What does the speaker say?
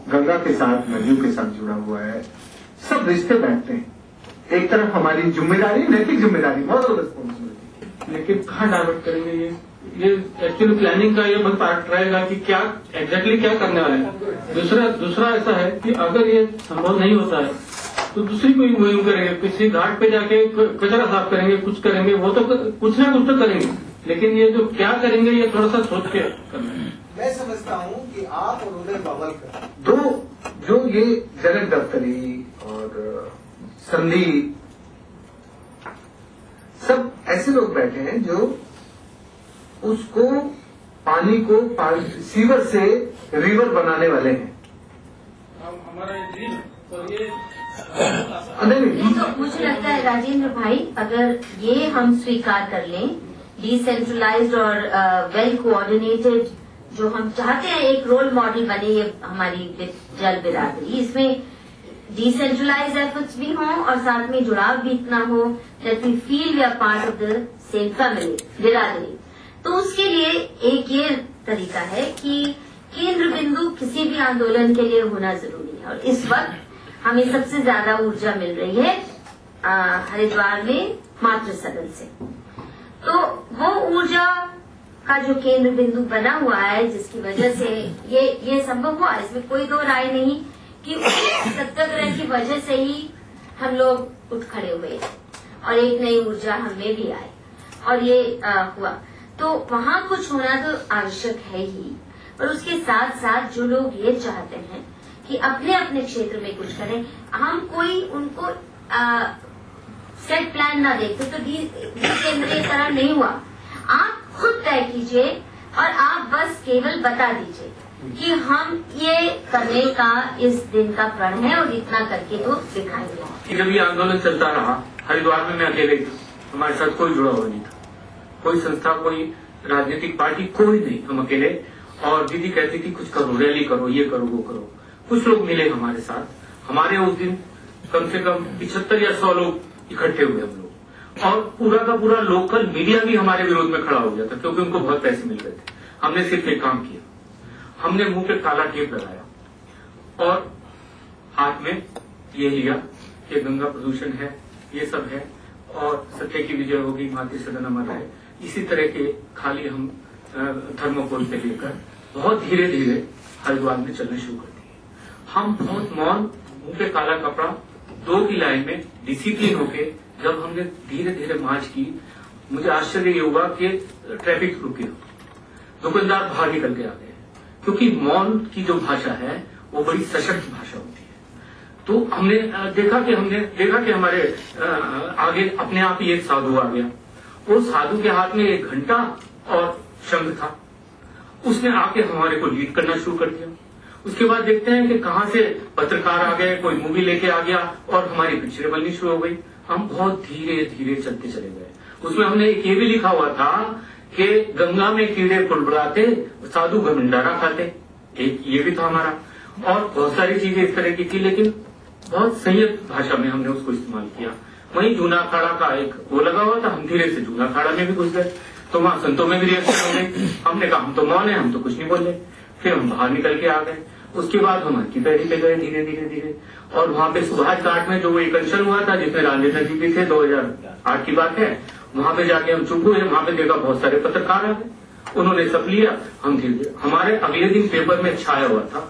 गंगा के साथ, नदियों के साथ जुड़ा हुआ है। सब रिश्ते बैठते हैं। एक तरफ हमारी जिम्मेदारी, नैतिक जिम्मेदारी, मॉरल रिस्पॉन्सिबिलिटी, लेकिन कहाँ डाइवर्ट करेंगे ये एक्चुअली प्लानिंग का ये बन पार्ट रहेगा कि क्या एग्जैक्टली क्या करने वाले हैं। दूसरा ऐसा है कि अगर ये संभव नहीं होता है तो दूसरी कोई मुहिम करेंगे, किसी घाट पे जाके कचरा साफ करेंगे, कुछ करेंगे, वो तो कुछ ना कुछ तो करेंगे, लेकिन ये जो क्या करेंगे ये थोड़ा सा सोच के करना है। मैं समझता हूँ कि आप और उदय बावलकर दो जो ये जनक दफ्तरी और संदीप सब ऐसे लोग बैठे हैं जो उसको पानी को सीवर से रिवर बनाने वाले हैं। हमारा ये तो मुझे लगता है राजेंद्र भाई, अगर ये हम स्वीकार कर लें, डिसेंट्रलाइज्ड और वेल कोऑर्डिनेटेड जो हम चाहते हैं, एक रोल मॉडल बने ये हमारी जल बिरादरी, इसमें डिसेंट्रलाइज्ड एफर्ट्स भी हों और साथ में जुड़ाव भी इतना हो that we feel we are part of the same family, बिरादरी। तो उसके लिए एक ये तरीका है कि केंद्र बिंदु किसी भी आंदोलन के लिए होना जरूरी है, और इस वक्त हमें सबसे ज्यादा ऊर्जा मिल रही है हरिद्वार में मातृ सदन से। तो वो ऊर्जा का जो केंद्र बिंदु बना हुआ है, जिसकी वजह से ये संभव हुआ, इसमें कोई दो राय नहीं कि सत्याग्रह की वजह से ही हम लोग उठ खड़े हुए और एक नई ऊर्जा हमें भी आई और ये हुआ। तो वहां कुछ होना तो आवश्यक है ही, और उसके साथ साथ जो लोग ये चाहते हैं कि अपने अपने क्षेत्र में कुछ करें, हम कोई उनको सेट प्लान ना देखते तो केंद्रीयकरण नहीं हुआ। आप खुद तय कीजिए और आप बस केवल बता दीजिए कि हम ये करने का इस दिन का प्रण है और इतना करके तो दिखाएंगे। जब ये आंदोलन चलता रहा हरिद्वार में मैं अकेले था, हमारे साथ कोई जुड़ा हुआ नहीं था, कोई संस्था, कोई राजनीतिक पार्टी, कोई नहीं, हम अकेले। और दीदी कहती थी कुछ करो, रैली करो, ये करो, वो करो। कुछ लोग मिले हमारे साथ, हमारे उस दिन कम से कम 75 या 100 लोग इकट्ठे हुए हम लोग, और पूरा का पूरा लोकल मीडिया भी हमारे विरोध में खड़ा हो गया था क्योंकि उनको बहुत पैसे मिल रहे थे। हमने सिर्फ एक काम किया, हमने मुंह पे काला टेप लगाया और हाथ में ये लिया कि गंगा प्रदूषण है, ये सब है और सत्य की विजय होगी, मातृ सदन अमर है। इसी तरह के खाली हम थर्मोकोल पे लेकर बहुत धीरे धीरे हरिद्वार में चलने शुरू कर दिए। हम बहुत मौन, मुंह पे काला कपड़ा, 2 की लाइन में डिसिप्लिन होके जब हमने धीरे धीरे मार्च की, मुझे आश्चर्य ये हुआ कि ट्रैफिक रुकी, दुकानदार बाहर निकल के आ गए, क्योंकि मौन की जो भाषा है वो बड़ी सशक्त भाषा होती है। तो हमने देखा कि हमारे आगे अपने आप ही एक साधु आ गया। उस साधु के हाथ में एक घंटा और शंख था, उसने आके हमारे को लीड करना शुरू कर दिया। उसके बाद देखते हैं कि कहां से पत्रकार आ गए, कोई मूवी लेके आ गया और हमारी पिक्चरें बननी शुरू हो गई। हम बहुत धीरे धीरे चलते चले गए। उसमें हमने एक ये भी लिखा हुआ था कि गंगा में कीड़े फुलबुलाते, साधु भंडारा खाते, एक ये भी था हमारा। और बहुत सारी चीजें इस तरह की थी, लेकिन बहुत संयत भाषा में हमने उसको इस्तेमाल किया। वहीं जूना अखाड़ा का एक वो लगा हुआ था, हम धीरे से जूना अखाड़ा में भी घुस गए, तो वहां संतों में भी रिएक्शन हो गई। हमने कहा हम तो मौन है, हम तो कुछ नहीं बोले। फिर हम बाहर निकल के आ गए। उसके बाद हम की पैरी पे गए धीरे धीरे धीरे, और वहां पे सुभाष घाट में जो वो एक अनशन हुआ था जिसमें राजेंद्र जी भी थे, 2008 की बात है, वहां पे जाके हम चुप हुए। वहां पे देखा बहुत सारे पत्रकार आ गए, उन्होंने सब लिया। हम धीरे हमारे अगले दिन पेपर में छाया हुआ था